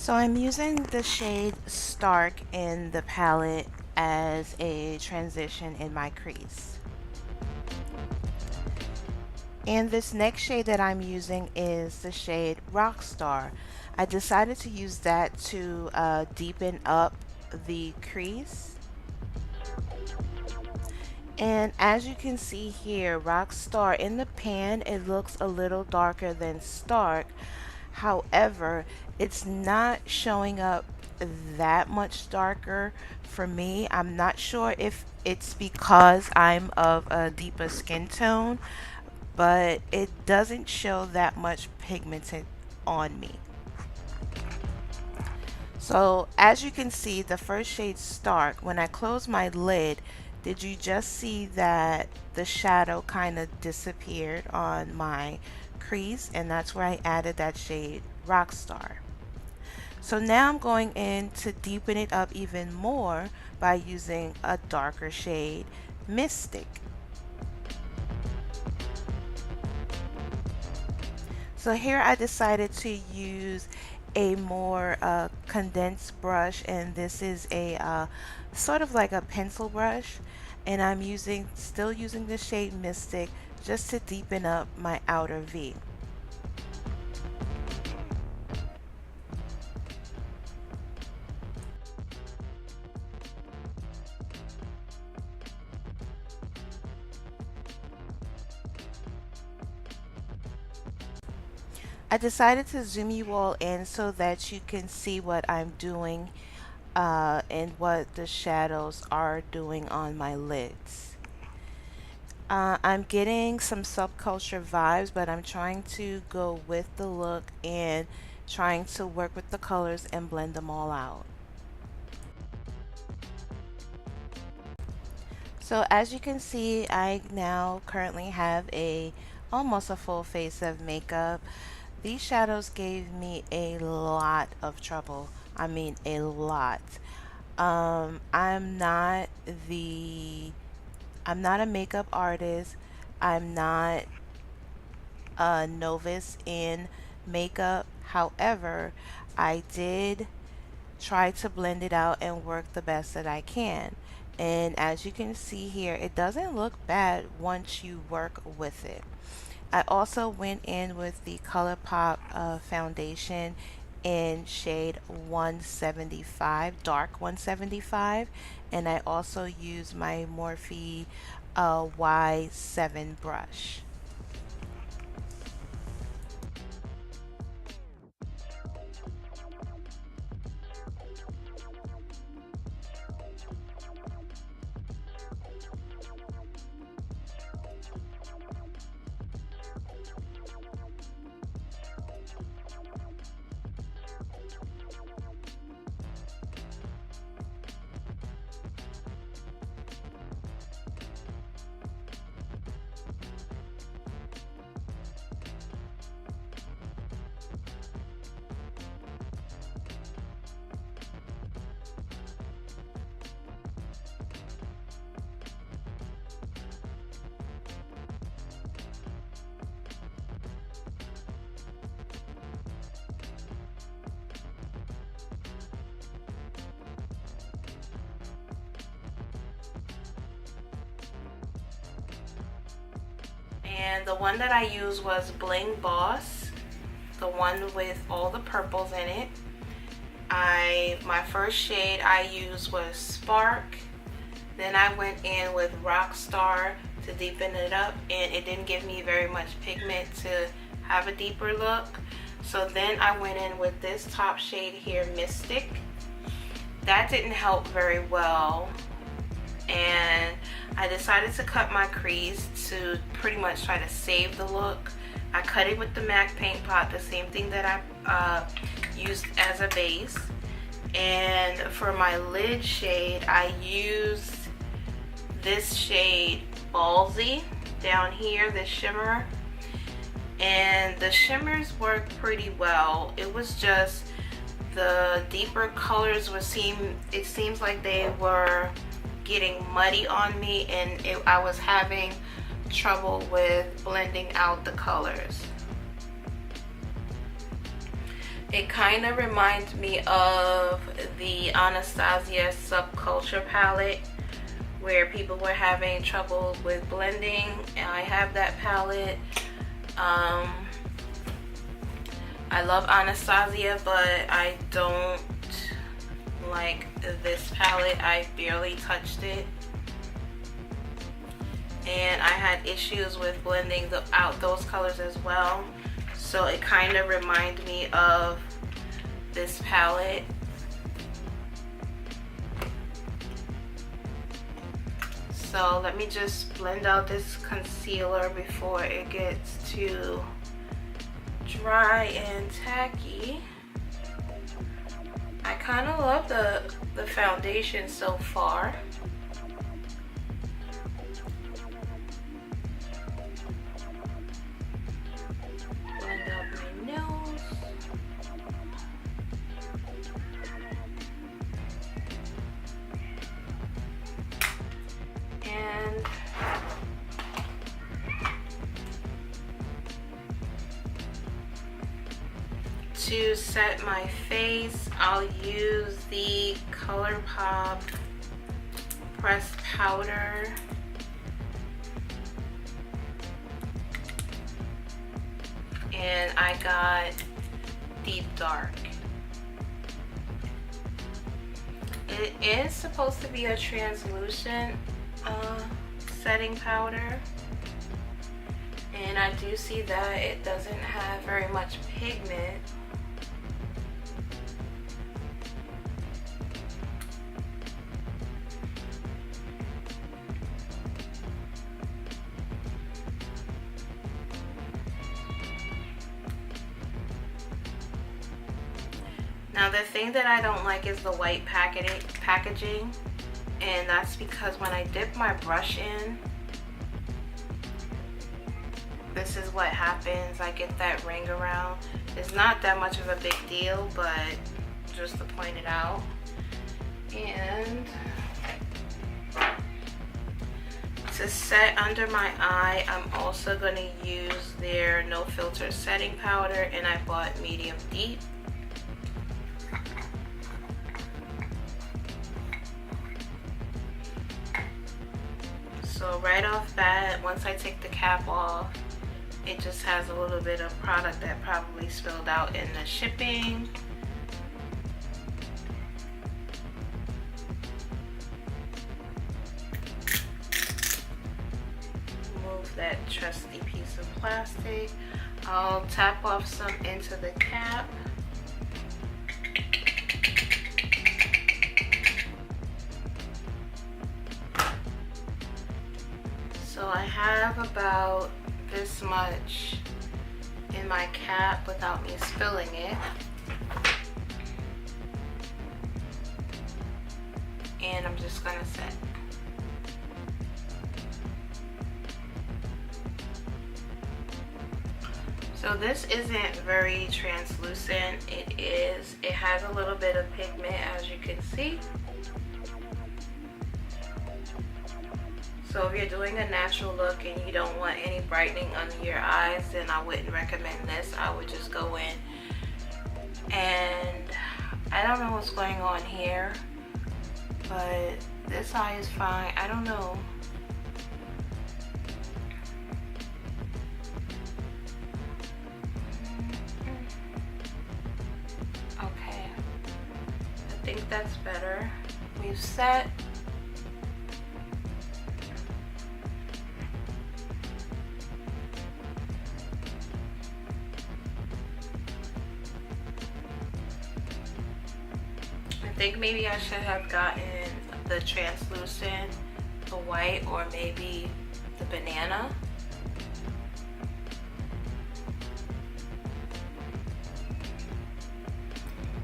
So I'm using the shade Stark in the palette as a transition in my crease. And this next shade that I'm using is the shade Rockstar. I decided to use that to deepen up the crease. And as you can see here, Rockstar in the pan, it looks a little darker than Stark. However, it's not showing up that much darker for me. I'm not sure if it's because I'm of a deeper skin tone, but it doesn't show that much pigmented on me. So as you can see, the first shade Stark, when I close my lid, did you just see that the shadow kind of disappeared on my crease? And that's where I added that shade Rockstar. So now I'm going in to deepen it up even more by using a darker shade Mystic. So here I decided to use a more condensed brush, and this is a sort of like a pencil brush, and I'm still using the shade Mystic just to deepen up my outer V. I decided to zoom you all in so that you can see what I'm doing and what the shadows are doing on my lids. I'm getting some subculture vibes, but I'm trying to go with the look and trying to work with the colors and blend them all out. So as you can see, I now currently have almost a full face of makeup. These shadows gave me a lot of trouble. I mean, a lot. I'm not a makeup artist. I'm not a novice in makeup. However, I did try to blend it out and work the best that I can. And as you can see here, it doesn't look bad once you work with it. I also went in with the ColourPop foundation in shade 175, dark 175, and I also used my Morphe Y7 brush. And the one that I used was Bling Boss, the one with all the purples in it. My first shade I used was Spark. Then I went in with Rockstar to deepen it up, and it didn't give me very much pigment to have a deeper look. So then I went in with this top shade here, Mystic. That didn't help very well, and I decided to cut my crease to pretty much try to save the look. I cut it with the MAC paint pot, the same thing that I used as a base. And for my lid shade, I used this shade Ballsy down here, this shimmer. And the shimmers work pretty well. It was just the deeper colors it seems like they were getting muddy on me, and I was having trouble with blending out the colors. It kind of reminds me of the Anastasia Subculture palette, where people were having trouble with blending. And I have that palette. I love Anastasia, but I don't like this palette. I barely touched it. And I had issues with blending out those colors as well. So it kind of reminded me of this palette. So let me just blend out this concealer before it gets too dry and tacky. I kind of love the foundation so far. Blend out my nose. And to set my face, I'll use the ColourPop pressed powder. And I got Deep Dark. It is supposed to be a translucent setting powder, and I do see that it doesn't have very much pigment. Now the thing that I don't like is the white packaging, and that's because when I dip my brush in, this is what happens. I get that ring around. It's not that much of a big deal, but just to point it out. And to set under my eye, I'm also going to use their No Filter setting powder, and I bought medium deep. So right off bat, once I take the cap off, it just has a little bit of product that probably spilled out in the shipping. Move that trusty piece of plastic. I'll tap off some into the cap. So I have about this much in my cap without me spilling it. And I'm just gonna set. So this isn't very translucent. It has a little bit of pigment, as you can see. So if you're doing a natural look and you don't want any brightening under your eyes, then I wouldn't recommend this. I would just go in, and I don't know what's going on here, but this eye is fine. I don't know. Okay, I think that's better. We've set. I think maybe I should have gotten the translucent, the white, or maybe the banana.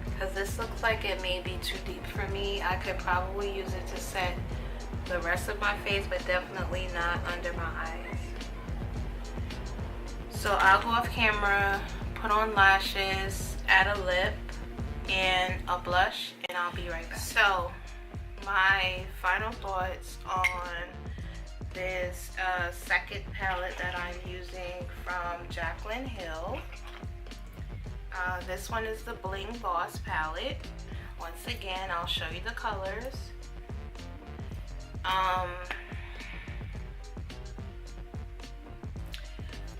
Because this looks like it may be too deep for me. I could probably use it to set the rest of my face, but definitely not under my eyes. So I'll go off camera, put on lashes, add a lip, and a blush, and I'll be right back. So my final thoughts on this second palette that I'm using from Jaclyn Hill. This one is the Bling Boss palette. Once again, I'll show you the colors.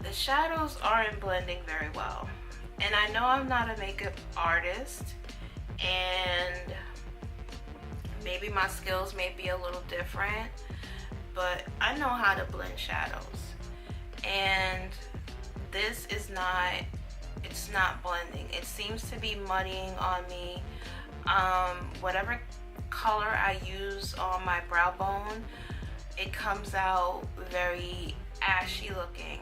The shadows aren't blending very well. And I know I'm not a makeup artist, and maybe my skills may be a little different, but I know how to blend shadows. And this is not, it's not blending. It seems to be muddying on me. Whatever color I use on my brow bone, it comes out very ashy looking.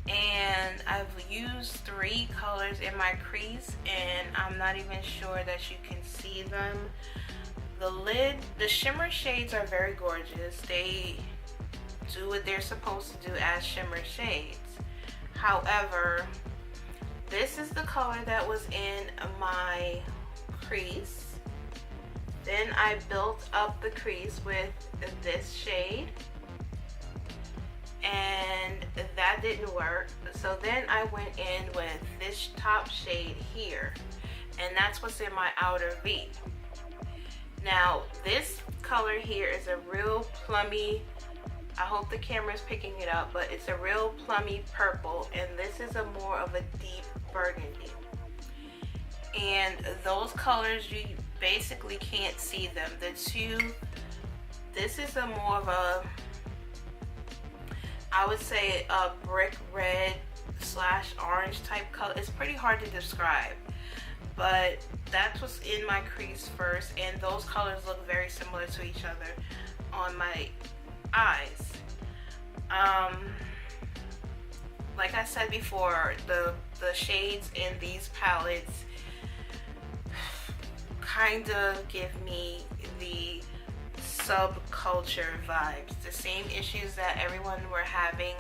And I've used 3 colors in my crease, and I'm not even sure that you can see them. The shimmer shades are very gorgeous. They do what they're supposed to do as shimmer shades. However, this is the color that was in my crease. Then I built up the crease with this shade, and that didn't work. So then I went in with this top shade here, and that's what's in my outer V. Now this color here is a real plummy, I hope the camera's picking it up, but it's a real plummy purple, and this is a more of a deep burgundy. And those colors, you basically can't see them. This is a more of a, I would say a brick red / orange type color. It's pretty hard to describe, but that's what's in my crease first, and those colors look very similar to each other on my eyes. Like I said before, the shades in these palettes kind of give me the subculture vibes. The same issues that everyone were having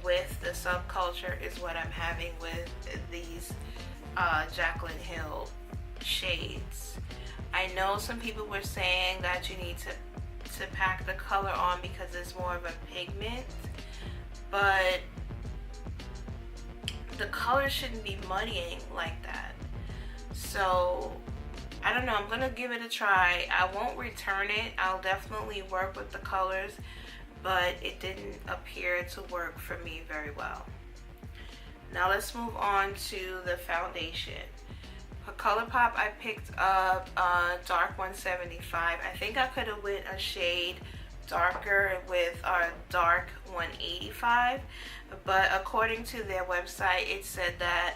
with the subculture is what I'm having with these Jaclyn Hill shades. I know some people were saying that you need to pack the color on because it's more of a pigment, but the color shouldn't be muddying like that. So I don't know, I'm gonna give it a try. I won't return it. I'll definitely work with the colors, but it didn't appear to work for me very well. Now let's move on to the foundation. For ColourPop, I picked up dark 175. I think I could have went a shade darker with our dark 185, but according to their website, it said that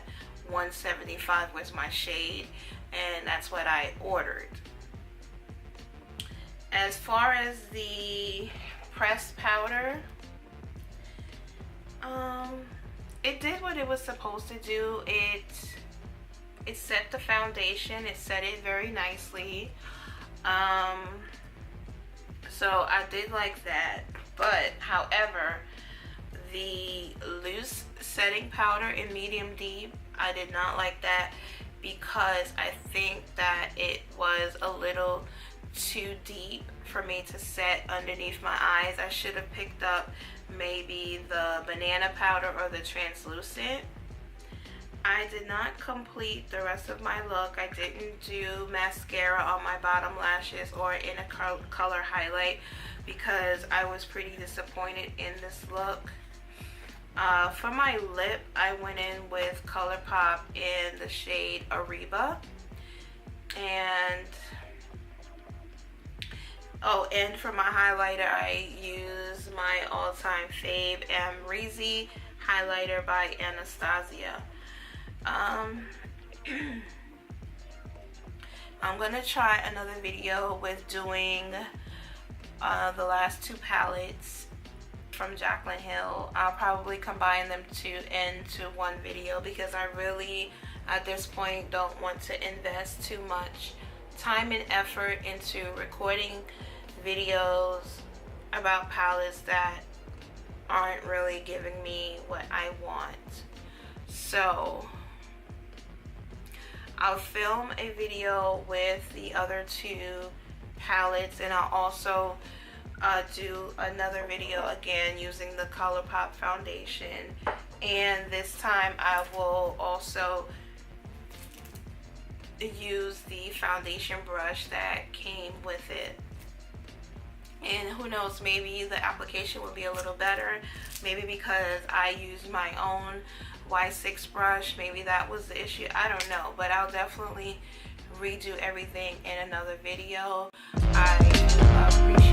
175 was my shade, and that's what I ordered. As far as the pressed powder, it did what it was supposed to do. It set the foundation, it set it very nicely. So I did like that, but however, the loose setting powder in medium deep, I did not like that because I think that it was a little too deep for me to set underneath my eyes. I should have picked up maybe the banana powder or the translucent. I did not complete the rest of my look. I didn't do mascara on my bottom lashes or in a color highlight because I was pretty disappointed in this look. For my lip, I went in with ColourPop in the shade Ariba. And for my highlighter, I use my all-time fave Amrezy highlighter by Anastasia. I'm gonna try another video with doing the last 2 palettes from Jaclyn Hill. I'll probably combine them into one video because I really, at this point, don't want to invest too much time and effort into recording videos about palettes that aren't really giving me what I want. So I'll film a video with the other 2 palettes, and I'll also do another video again using the ColourPop foundation, and this time I will also use the foundation brush that came with it. And who knows, maybe the application will be a little better. Maybe because I used my own Y6 brush, maybe that was the issue. I don't know, but I'll definitely redo everything in another video. I appreciate